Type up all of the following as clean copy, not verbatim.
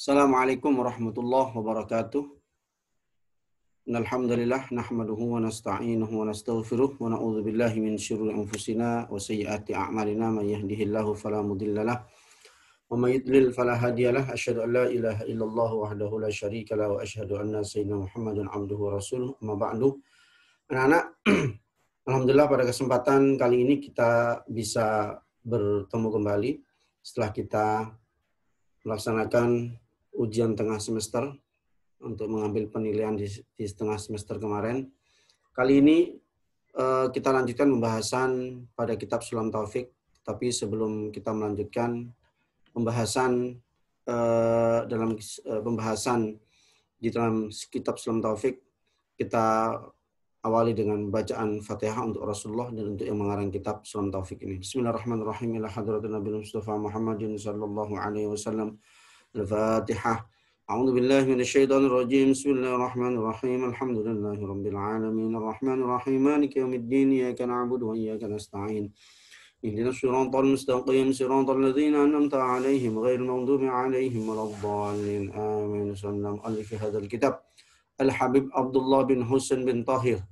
Assalamualaikum warahmatullahi wabarakatuh. Alhamdulillah nahmaduhu wa nasta'inuhu wa nastaghfiruh wa na'udzu billahi min syururi anfusina wa sayyiati a'malina may yahdihillahu fala mudhillalah wa may yudlil fala hadiyalah. Asyhadu an la ilaha illallah wahdahu la syarika lah wa asyhadu anna sayyidina Muhammadan abduhu wa rasuluh. Amma ba'du. Anak-anak, alhamdulillah pada kesempatan kali ini kita bisa bertemu kembali setelah kita melaksanakan ujian tengah semester untuk mengambil penilaian di setengah semester kemarin. Kali ini kita lanjutkan pembahasan pada kitab Sulam Taufik. Tapi sebelum kita melanjutkan pembahasan pembahasan di dalam kitab Sulam Taufik, kita awali dengan bacaan Fatihah untuk Rasulullah dan untuk yang mengarang kitab Sulam Taufik ini. Bismillahirrahmanirrahim. Ila hadratin Nabi Mustafa Muhammadin sallallahu alaihi wasallam. Al-Fatihah. A'udzu billahi minasyaitonir rajim. Bismillahirrahmanirrahim. Alhamdulillahi rabbil alamin. Arrahmanir rahim. Maliki yaumiddin. Iyyaka na'budu wa iyyaka nasta'in. Ihdinas siratal mustaqim. Siratal ladzina an'amta 'alaihim ghairil maghdubi 'alaihim waladdallin. Amin. Sallallahu alaihi hadzal kitab. Al-Habib Abdullah bin Husain bin Tahir.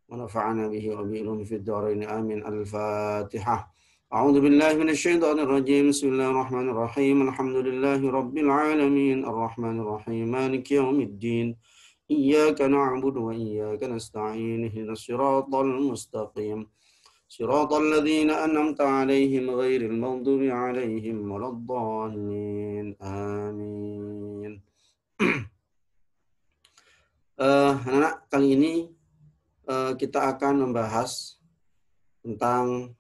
Wa nafa'ana bihi wa bi ilmihi fid dharain. Amin. Al-Fatihah. أعوذ بالله من الشيطان الرجيم بسم الله الرحمن الرحيم الحمد لله رب العالمين الرحمن الرحيم مالك يوم الدين إياك نعبد وإياك نستعين اهدنا الصراط المستقيم صراط الذين أنعمت عليهم غير المغضوب عليهم ولا الضالين آمين. Anak-anak, kali ini kita akan membahas tentang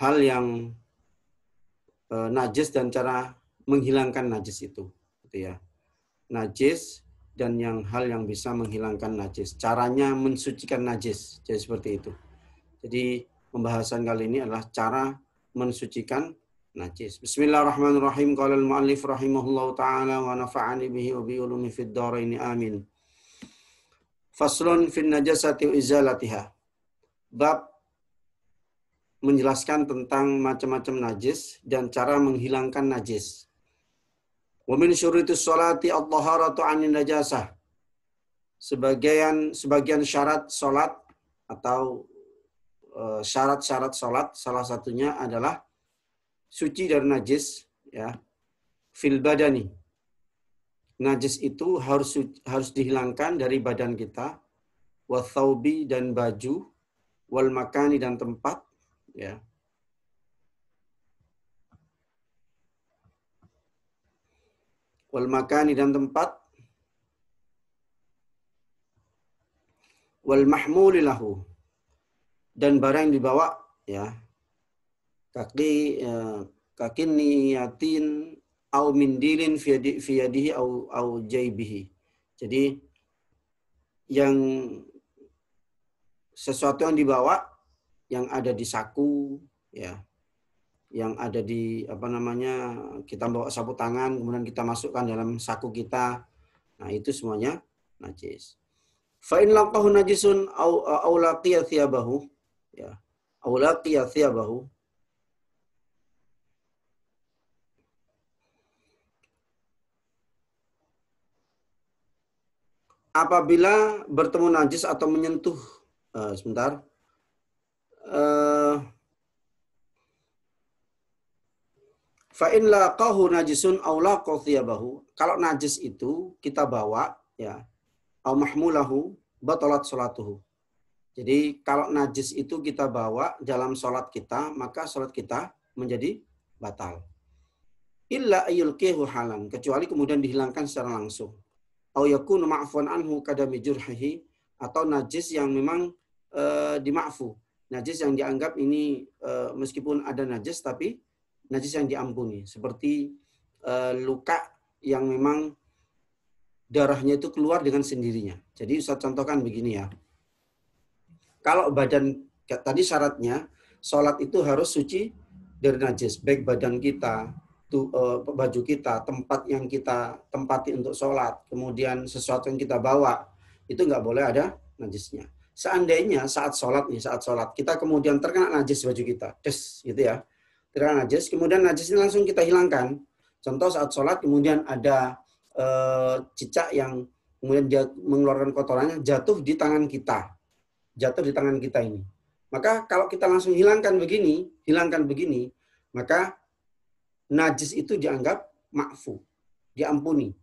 hal yang najis dan cara menghilangkan najis itu, gitu ya. Najis dan hal yang bisa menghilangkan najis. Caranya mensucikan najis, jadi seperti itu. Jadi pembahasan kali ini adalah cara mensucikan najis. Bismillahirrahmanirrahim. Qala al-mu'allif rahimahullahu ta'ala wa nafa'ani bihi wa bi ulumi fid dharain amin. Faslun fin najasati wa izalatiha. Bab menjelaskan tentang macam-macam najis dan cara menghilangkan najis. Wa min syururitis sholati at-taharatu 'anil najasah. Sebagian syarat salat atau syarat-syarat salat salah satunya adalah suci dari najis, ya. Fil badani. Najis itu harus dihilangkan dari badan kita, wa thawbi dan baju, wal makani dan tempat, ya. Wal makani dan tempat, wal mahmuli lahu dan barang yang dibawa, ya. Kaki niyatin au mindilin fi yadihi au jaybihi. Jadi yang sesuatu yang dibawa, yang ada di saku, ya, yang ada di kita bawa sapu tangan, kemudian kita masukkan dalam saku kita, nah itu semuanya najis. Fa in laqahu najisun au laqiya thiyabahu, ya, au laqiya thiyabahu, apabila bertemu najis atau menyentuh, fa in laqahu najisun aw laqa thiyabahu, kalau najis itu kita bawa, ya, au mahmulahu batalat salatuhu. Jadi kalau najis itu kita bawa dalam salat kita, maka salat kita menjadi batal. Illa ayyulqihu halan, kecuali kemudian dihilangkan secara langsung. Au yakunu ma'fun anhu kadami jurhihi, atau najis yang memang dima'fu. Najis yang dianggap ini meskipun ada najis tapi najis yang diampuni, seperti luka yang memang darahnya itu keluar dengan sendirinya. Jadi Ustaz contohkan begini, ya. Kalau badan tadi syaratnya sholat itu harus suci dari najis, baik badan kita, baju kita, tempat yang kita tempati untuk sholat, kemudian sesuatu yang kita bawa itu nggak boleh ada najisnya. seandainya saat sholat kita kemudian terkena najis baju kita, gitu ya, terkena najis, kemudian najis ini langsung kita hilangkan. Contoh saat sholat kemudian ada cicak yang kemudian dia mengeluarkan kotorannya jatuh di tangan kita ini. Maka kalau kita langsung hilangkan begini, maka najis itu dianggap ma'fu, diampuni,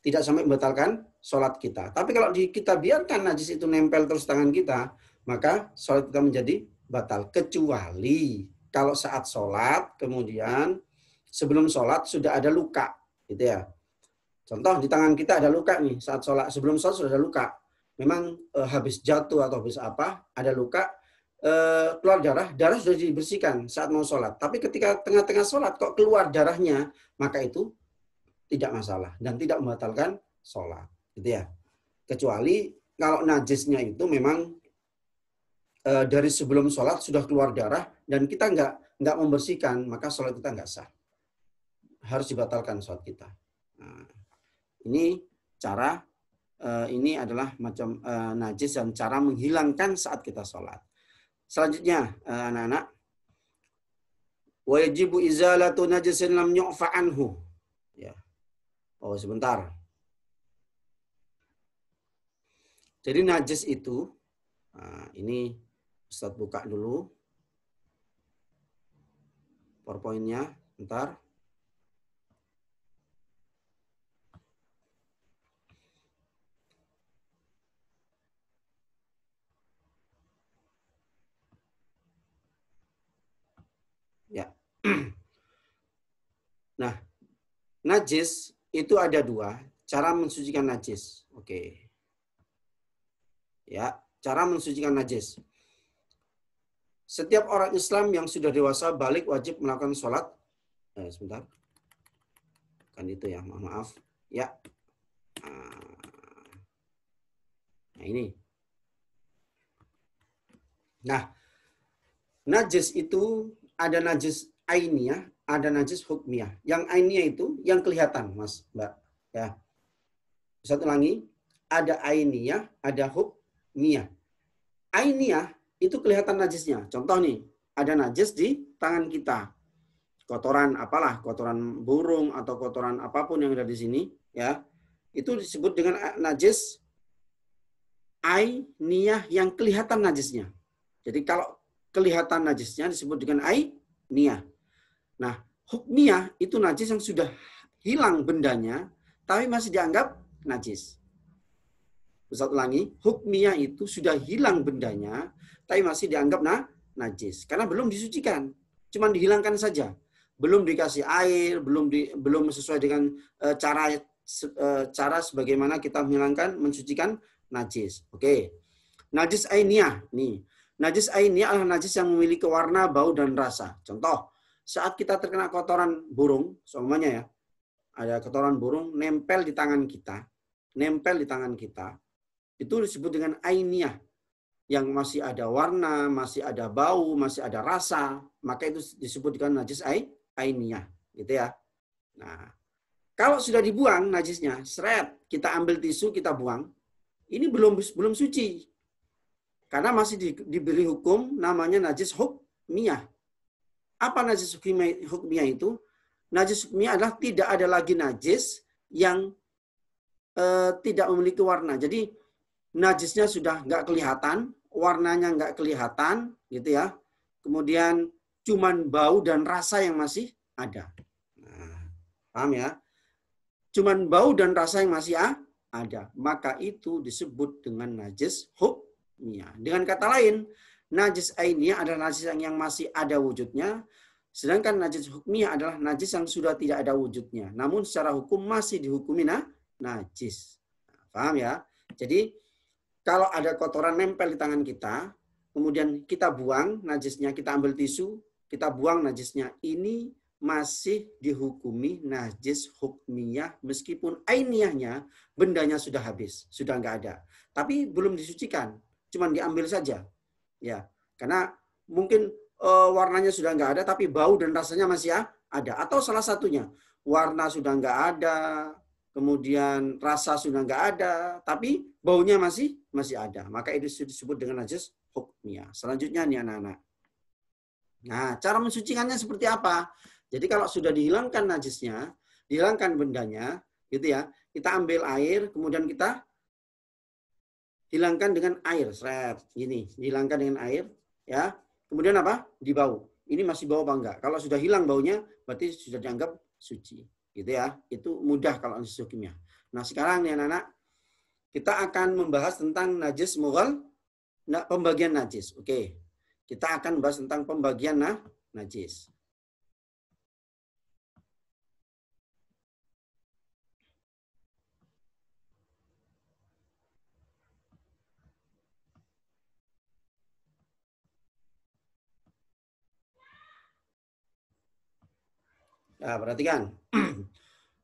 tidak sampai membatalkan sholat kita. Tapi kalau kita biarkan najis itu nempel terus tangan kita, maka sholat kita menjadi batal. Kecuali kalau saat sholat, kemudian sebelum sholat sudah ada luka, gitu ya. Contoh di tangan kita ada luka nih, saat sholat, sebelum sholat sudah ada luka. Memang habis jatuh atau habis apa, ada luka, keluar darah sudah dibersihkan saat mau sholat. Tapi ketika tengah-tengah sholat kok keluar darahnya, maka itu tidak masalah dan tidak membatalkan sholat, gitu ya. Kecuali kalau najisnya itu memang dari sebelum sholat sudah keluar darah dan kita nggak membersihkan, maka sholat kita nggak sah, harus dibatalkan sholat kita. Nah, ini cara ini adalah macam najis dan cara menghilangkan saat kita sholat. Selanjutnya anak-anak, wajibu izalatu najisin lam yu'fa anhu. Ya. Oh, sebentar. Jadi najis itu, ini Ustaz buka dulu PowerPoint-nya, bentar. Ya. Nah, najis itu ada dua cara mensucikan najis. Oke. Ya, cara mensucikan najis. Setiap orang Islam yang sudah dewasa balik wajib melakukan sholat. Sebentar. Kan itu ya, maaf. Ya. Nah, ini. Nah, najis itu ada najis ainiyah, ada najis hukmiyah. Yang ainiyah itu yang kelihatan, Mas, Mbak. Ya. Satu lagi, ada ainiyah, ada hukmiyah. Ainiyah itu kelihatan najisnya. Contoh nih, ada najis di tangan kita. Kotoran apalah, kotoran burung atau kotoran apapun yang ada di sini, ya. Itu disebut dengan najis ainiyah yang kelihatan najisnya. Jadi kalau kelihatan najisnya disebut dengan ainiyah. Nah, hukmiyah itu najis yang sudah hilang bendanya, tapi masih dianggap najis. Satu lagi, hukmiyah itu sudah hilang bendanya, tapi masih dianggap najis. Karena belum disucikan, cuma dihilangkan saja. Belum dikasih air, belum sesuai dengan cara sebagaimana kita mensucikan najis. Oke. Najis ainiyah. Nih, najis ainiyah adalah najis yang memiliki warna, bau, dan rasa. Contoh, saat kita terkena kotoran burung, semuanya ya, ada kotoran burung nempel di tangan kita, itu disebut dengan ainiyah, yang masih ada warna, masih ada bau, masih ada rasa, maka itu disebut dengan najis ainiyah, gitu ya. Nah, kalau sudah dibuang najisnya, seret, kita ambil tisu, kita buang, ini belum suci. Karena masih diberi hukum namanya najis hukmiyah. Apa najis hukmiyah itu? Najis hukmiyah adalah tidak ada lagi najis yang tidak memiliki warna. Jadi najisnya sudah nggak kelihatan, warnanya nggak kelihatan, gitu ya. Kemudian cuman bau dan rasa yang masih ada. Nah, paham ya? Cuman bau dan rasa yang masih ada. Maka itu disebut dengan najis hukmiyah. Dengan kata lain, najis ainiyah adalah najis yang masih ada wujudnya, sedangkan najis hukmiyah adalah najis yang sudah tidak ada wujudnya. Namun secara hukum masih dihukumi najis. Paham ya? Jadi kalau ada kotoran nempel di tangan kita, kemudian kita buang najisnya, kita ambil tisu, kita buang najisnya, ini masih dihukumi najis hukmiyah meskipun ainiyahnya bendanya sudah habis, sudah nggak ada. Tapi belum disucikan, cuma diambil saja. Ya, karena mungkin warnanya sudah nggak ada, tapi bau dan rasanya masih ada. Atau salah satunya, warna sudah nggak ada, kemudian rasa sudah nggak ada, tapi baunya masih ada. Maka itu disebut dengan najis hukmiyah. Selanjutnya nih anak-anak. Nah, cara mensucikannya seperti apa? Jadi kalau sudah dihilangkan najisnya, dihilangkan bendanya, gitu ya, kita ambil air, kemudian kita hilangkan dengan air, seret, gini, dihilangkan dengan air, ya. Kemudian apa? Dibau. Ini masih bau apa enggak? Kalau sudah hilang baunya, berarti sudah dianggap suci, gitu ya. Itu mudah kalau najis hukmiyah. Nah, sekarang nih anak-anak, kita akan membahas tentang najis mughal, pembagian najis. Oke. Kita akan bahas tentang pembagian najis. Nah, perhatikan.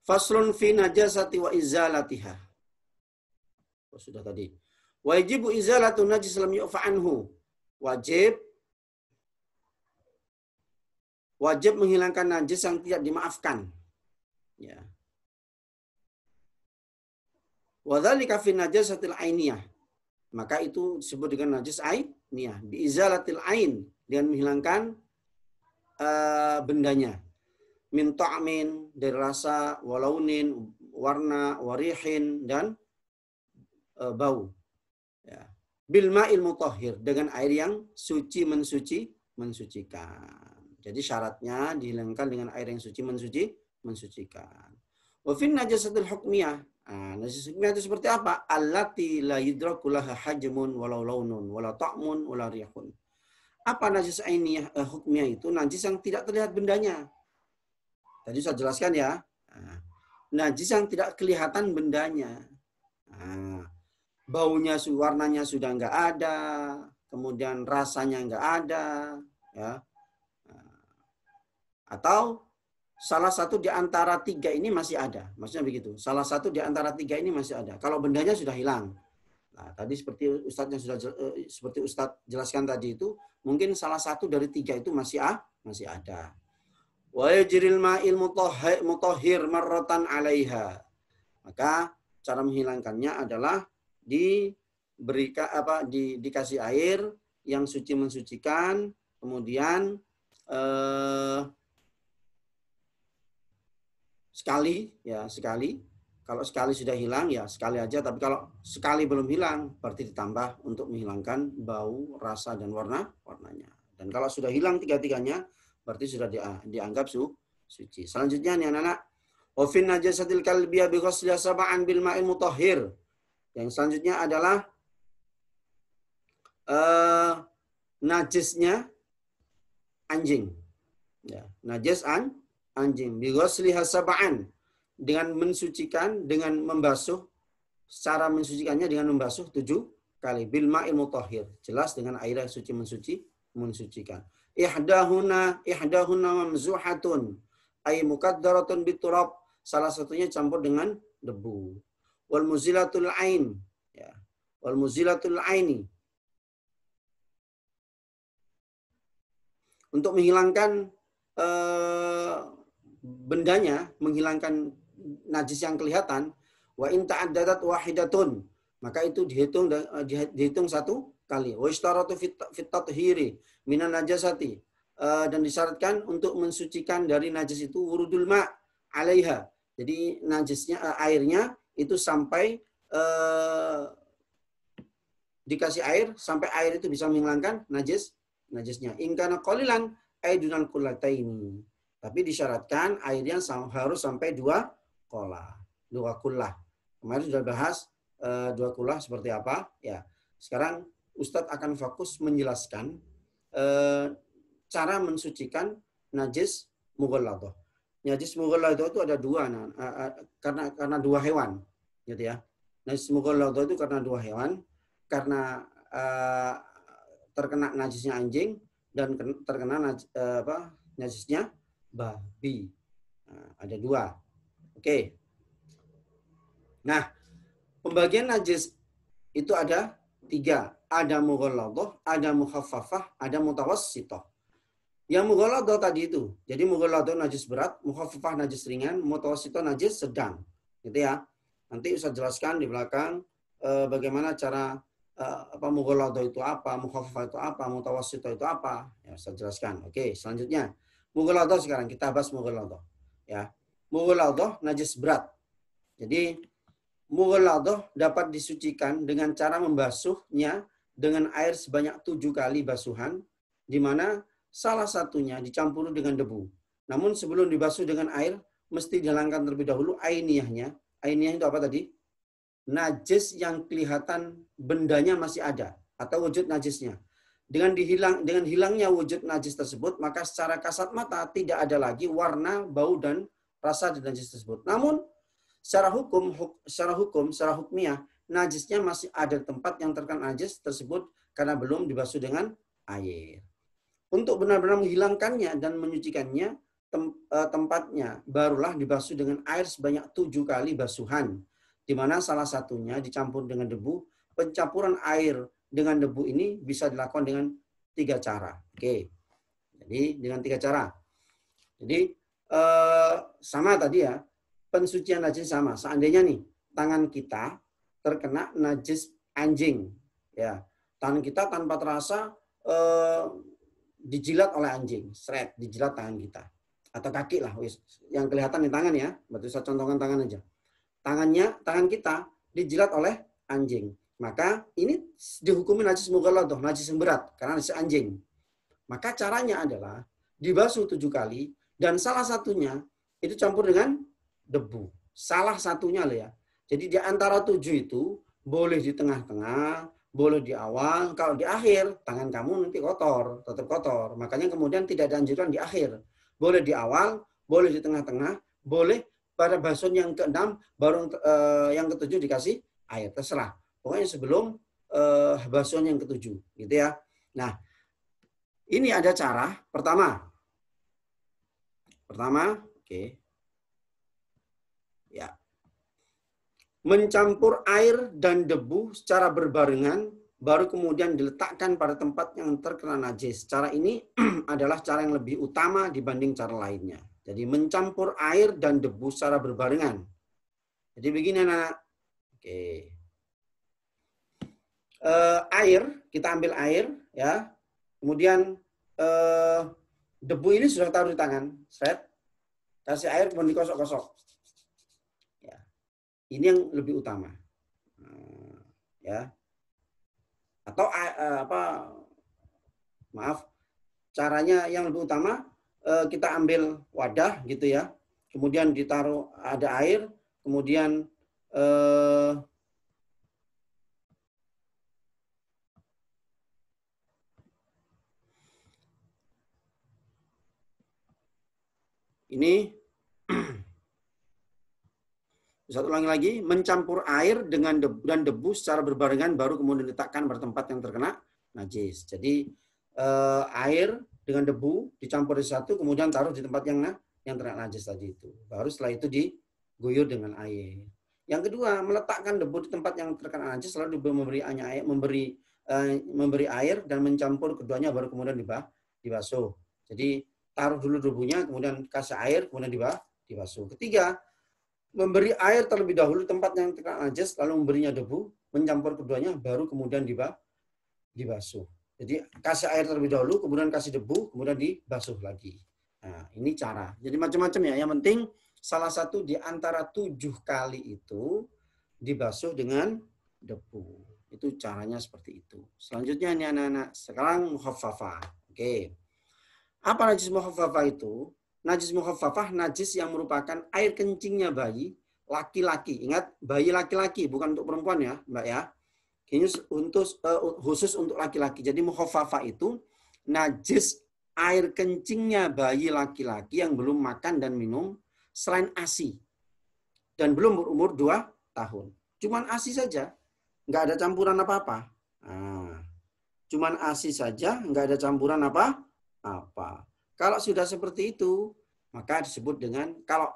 Faslun fi najasati wa izalatiha. Oh, sudah tadi. Wajibu izalatu najis lam yu'fa anhu. Wajib menghilangkan najis yang tidak dimaafkan. Ya. Wa dzalika fi najasatil ainiyah. Maka itu disebut dengan najis ainiyah. Bi izalatil ain, dengan menghilangkan bendanya. Min ta'min, dari rasa, walaunin, warna, warihin, dan bau. Ya. Bil ma'il mutahhir, dengan air yang suci mensucikan. Jadi syaratnya dihilangkan dengan air yang suci mensucikan. Wa fin najasatil hukmiyah. Nah, najis hukmiyah itu seperti apa? Allati la yudraku laha hajmun walau launun wala ta'mun wala rihun. Apa najis ainiyah hukmiyah itu? Najis yang tidak terlihat bendanya. Tadi saya jelaskan ya. Najis yang tidak kelihatan bendanya. Baunya, warnanya sudah nggak ada, kemudian rasanya nggak ada, ya. Atau salah satu di antara tiga ini masih ada. Maksudnya begitu. Salah satu di antara tiga ini masih ada. Kalau bendanya sudah hilang. Nah, tadi seperti Ustadz jelaskan tadi itu, mungkin salah satu dari tiga itu masih ada. Wa yajril ma'il mutahhir marratan 'alaiha. Maka cara menghilangkannya adalah dikasih air yang suci mensucikan, kemudian sekali. Kalau sekali sudah hilang ya sekali aja, tapi kalau sekali belum hilang berarti ditambah untuk menghilangkan bau, rasa, dan warnanya. Dan kalau sudah hilang tiga-tiganya berarti sudah dianggap suci. Selanjutnya nih anak-anak, wa fin najasatil kalbiyah bi ghusli sab'an bil ma'il mutahhir. Yang selanjutnya adalah najisnya anjing. Ya, najis anjing. Bi ghusli sab'an, dengan mensucikan, dengan membasuh. Cara mensucikannya dengan membasuh 7 kali. Bil ma'il mutahhir. Jelas dengan air yang suci mensucikan. Ihdahuna mamzuhatun ay mukaddaratun biturab. Salah satunya campur dengan debu. Wal muzilatul ain, ya. Wal muzilatul aini, untuk menghilangkan bendanya, menghilangkan najis yang kelihatan. Wa in ta'addadat wahidatun, maka itu dihitung satu kali. Wa ishtaratu fit tathhiri minan najasati, dan disyaratkan untuk mensucikan dari najis itu wurudul ma' 'alaiha. Jadi najisnya, airnya itu sampai dikasih air sampai air itu bisa menghilangkan najisnya. In kana qalilan aidunal kullataini. Tapi disyaratkan airnya harus sampai 2 kullah. Kemarin sudah bahas 2 kullah seperti apa, ya. Sekarang Ustadz akan fokus menjelaskan cara mensucikan najis mughalladah. Najis mughalladah itu ada 2, karena 2 hewan, gitu ya. Najis mughalladah itu karena 2 hewan, karena terkena najisnya anjing dan terkena najisnya babi. Nah, ada 2. Oke. Nah, pembagian najis itu ada 3. Ada mughalladah, ada mukhaffafah, ada mutawassithah. Yang mughalladah tadi itu, jadi mughalladah najis berat, mukhaffafah najis ringan, mutawassithah najis sedang. Gitu ya. Nanti Ustaz jelaskan di belakang bagaimana cara mughalladah itu apa, mukhaffafah itu apa, mutawassithah itu apa. Ya, Ustaz jelaskan. Oke, selanjutnya mughalladah sekarang kita bahas mughalladah. Ya. Mughalladah najis berat. Jadi mughalladah dapat disucikan dengan cara membasuhnya dengan air sebanyak 7 kali basuhan, di mana salah satunya dicampuri dengan debu. Namun sebelum dibasuh dengan air, mesti dihilangkan terlebih dahulu ainiyahnya. Ainiyah itu apa tadi? Najis yang kelihatan bendanya masih ada atau wujud najisnya. Dengan hilangnya wujud najis tersebut, maka secara kasat mata tidak ada lagi warna, bau dan rasa dari najis tersebut. Namun secara hukmiah, najisnya masih ada tempat yang terkena najis tersebut karena belum dibasuh dengan air. Untuk benar-benar menghilangkannya dan menyucikannya, tempatnya barulah dibasuh dengan air sebanyak 7 kali basuhan, di mana salah satunya dicampur dengan debu. Pencampuran air dengan debu ini bisa dilakukan dengan 3 cara. Oke, jadi dengan 3 cara. Jadi sama tadi ya, pensucian najis sama. Seandainya nih tangan kita terkena najis anjing, ya tangan kita tanpa terasa dijilat oleh anjing, dijilat tangan kita atau kaki lah, yang kelihatan di tangan ya. Berarti saya contohkan tangan aja. Tangan kita dijilat oleh anjing, maka ini dihukumi najis mughalladah, najis yang berat karena najis anjing. Maka caranya adalah dibasuh 7 kali dan salah satunya itu campur dengan debu. Salah satunya lah ya. Jadi di antara 7 itu boleh di tengah-tengah, boleh di awal. Kalau di akhir, tangan kamu nanti kotor, tetap kotor. Makanya kemudian tidak dianjurkan di akhir. Boleh di awal, boleh di tengah-tengah, boleh pada basuhan yang ke-6, baru yang ke-7 dikasih air. Terserah. Pokoknya sebelum basuhan yang ke-7. Gitu ya. Nah, ini ada cara. Pertama, oke. Ya. Mencampur air dan debu secara berbarengan, baru kemudian diletakkan pada tempat yang terkena najis. Cara ini adalah cara yang lebih utama dibanding cara lainnya. Jadi mencampur air dan debu secara berbarengan. Jadi begini anak. Oke. Air, kita ambil air ya. Kemudian debu ini sudah taruh di tangan. Kasih air kemudian dikosok-kosok. Ya. Ini yang lebih utama. Ya. Atau caranya yang lebih utama, kita ambil wadah gitu ya, kemudian ditaruh ada air, kemudian ini satu lagi, mencampur air dengan debu dan debu secara berbarengan, baru kemudian diletakkan pada tempat yang terkena najis. Jadi air dengan debu dicampur di satu, kemudian taruh di tempat yang terkena najis tadi itu. Baru setelah itu diguyur dengan air. Yang kedua, meletakkan debu di tempat yang terkena najis, lalu memberi air dan mencampur keduanya, baru kemudian dibasuh. Jadi taruh dulu debunya, kemudian kasih air, kemudian dibasuh. Ketiga, memberi air terlebih dahulu tempat yang terkena najis, lalu memberinya debu, mencampur keduanya, baru kemudian dibasuh. Jadi kasih air terlebih dahulu, kemudian kasih debu, kemudian dibasuh lagi. Nah, ini cara. Jadi macam-macam ya. Yang penting salah satu di antara 7 kali itu dibasuh dengan debu. Itu caranya seperti itu. Selanjutnya ini anak-anak. Sekarang mukhaffafah. Oke. Apa najis mukhaffafah itu? Najis mukhaffafah, najis yang merupakan air kencingnya bayi laki-laki. Ingat, bayi laki-laki, bukan untuk perempuan ya, Mbak ya. Ini khusus untuk laki-laki. Jadi mukhaffafah itu najis air kencingnya bayi laki-laki yang belum makan dan minum selain ASI dan belum berumur 2 tahun. Cuman ASI saja, nggak ada campuran apa-apa. Nah, cuman ASI saja, nggak ada campuran apa-apa. Kalau sudah seperti itu, maka disebut dengan kalau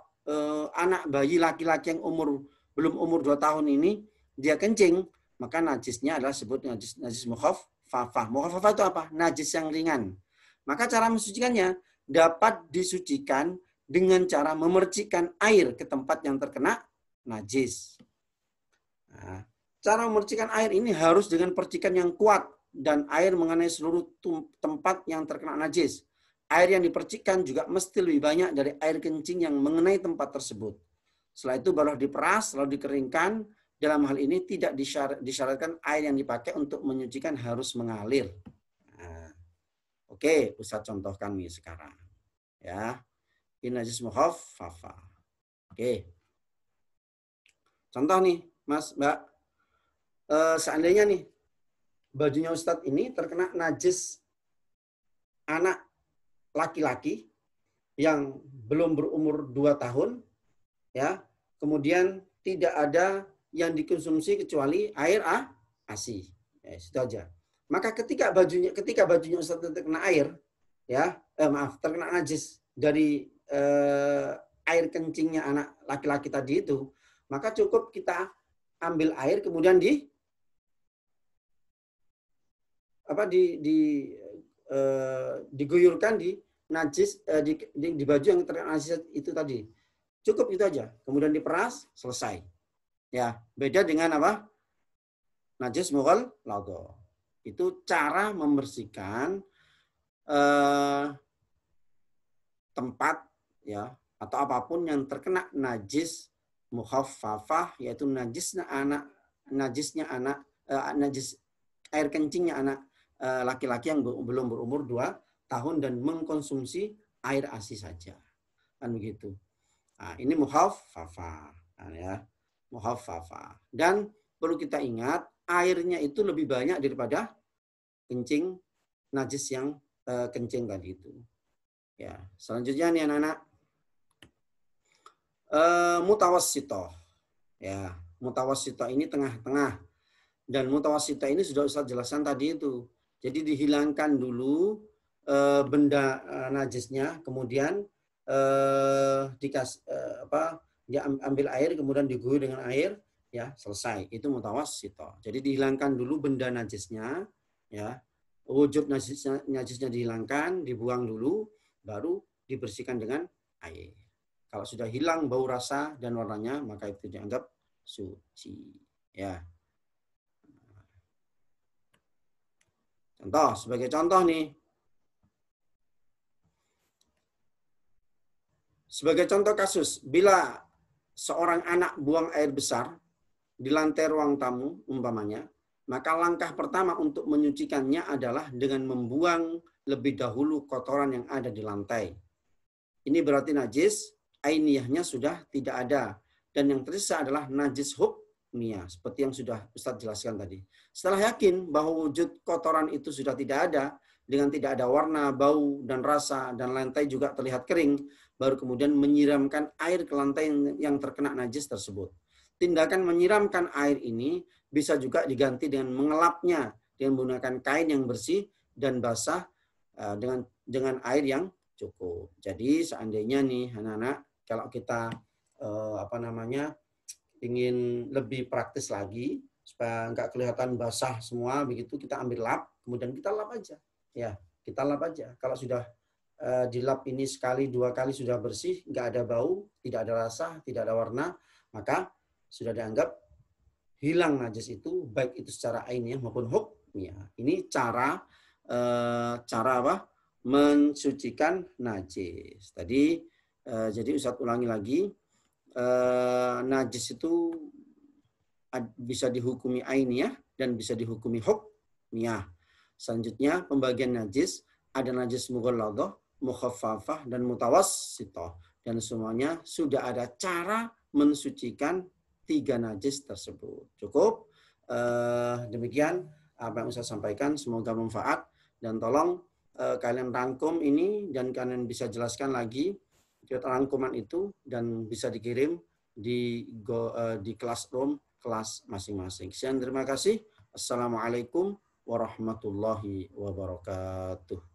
anak bayi laki-laki yang belum umur 2 tahun ini dia kencing, maka najisnya adalah disebut najis mukhaffafah. Mukhaffafah itu apa? Najis yang ringan. Maka cara mensucikannya dapat disucikan dengan cara memercikkan air ke tempat yang terkena najis. Nah, cara memercikan air ini harus dengan percikan yang kuat dan air mengenai seluruh tempat yang terkena najis. Air yang dipercikkan juga mesti lebih banyak dari air kencing yang mengenai tempat tersebut. Setelah itu baru diperas, lalu dikeringkan. Dalam hal ini tidak disyaratkan air yang dipakai untuk menyucikan harus mengalir. Nah, oke, Ustaz contohkan nih sekarang. Ya, ini najis mukhaffafa. Oke. Contoh nih, Mas, Mbak. Seandainya nih, bajunya Ustadz ini terkena najis anak laki-laki yang belum berumur 2 tahun, ya, kemudian tidak ada yang dikonsumsi kecuali air ASI. Ya, itu aja. Maka ketika bajunya Ustadz terkena air, ya, terkena najis dari air kencingnya anak laki-laki tadi itu, maka cukup kita ambil air kemudian diguyurkan di najis di baju yang terkena najis itu tadi. Cukup itu aja. Kemudian diperas, selesai. Ya, beda dengan apa? Najis mughalladhah. Itu cara membersihkan tempat ya atau apapun yang terkena najis mukhaffafah, yaitu najis air kencingnya anak laki-laki yang belum berumur 2 tahun dan mengkonsumsi air ASI saja. Kan begitu. Nah, ini mukhaffafah. Nah, ya. Mukhaffafah. Dan perlu kita ingat, airnya itu lebih banyak daripada kencing najis yang kencing tadi itu. Ya, selanjutnya nih anak-anak. Mutawassithah. Ya, mutawassithah ini tengah-tengah. Dan mutawassithah ini sudah Ustaz jelaskan tadi itu. Jadi dihilangkan dulu benda najisnya, kemudian diambil air, kemudian diguyur dengan air, ya selesai. Itu mutawassithah. Jadi dihilangkan dulu benda najisnya, ya wujud najisnya dihilangkan, dibuang dulu, baru dibersihkan dengan air. Kalau sudah hilang bau rasa dan warnanya, maka itu dianggap suci. Ya. Sebagai contoh nih. Sebagai contoh kasus, bila seorang anak buang air besar di lantai ruang tamu, umpamanya, maka langkah pertama untuk menyucikannya adalah dengan membuang lebih dahulu kotoran yang ada di lantai. Ini berarti najis, ainiyahnya sudah tidak ada. Dan yang tersisa adalah najis hukmiyah, seperti yang sudah Ustaz jelaskan tadi. Setelah yakin bahwa wujud kotoran itu sudah tidak ada, dengan tidak ada warna, bau, dan rasa, dan lantai juga terlihat kering, baru kemudian menyiramkan air ke lantai yang terkena najis tersebut. Tindakan menyiramkan air ini bisa juga diganti dengan mengelapnya dengan menggunakan kain yang bersih dan basah dengan air yang cukup. Jadi seandainya nih anak-anak, kalau kita ingin lebih praktis lagi supaya nggak kelihatan basah semua begitu, kita ambil lap, kemudian kita lap aja. Ya, kita lap aja. Kalau sudah dilap ini sekali, 2 kali sudah bersih, nggak ada bau, tidak ada rasa, tidak ada warna, maka sudah dianggap hilang najis itu, baik itu secara ainiyah maupun hukmiyah. Ini cara apa? Mensucikan najis. Tadi jadi Ustaz ulangi lagi, najis itu bisa dihukumi ainiyah dan bisa dihukumi hukmiyah. Selanjutnya pembagian najis, ada najis mughalladhah, mukhaffafah, dan mutawassithah. Dan semuanya sudah ada cara mensucikan 3 najis tersebut. Cukup. Demikian apa yang saya sampaikan. Semoga bermanfaat. Dan tolong kalian rangkum ini dan kalian bisa jelaskan lagi rangkuman itu dan bisa dikirim di Classroom kelas masing-masing. Sekian, terima kasih. Assalamualaikum warahmatullahi wabarakatuh.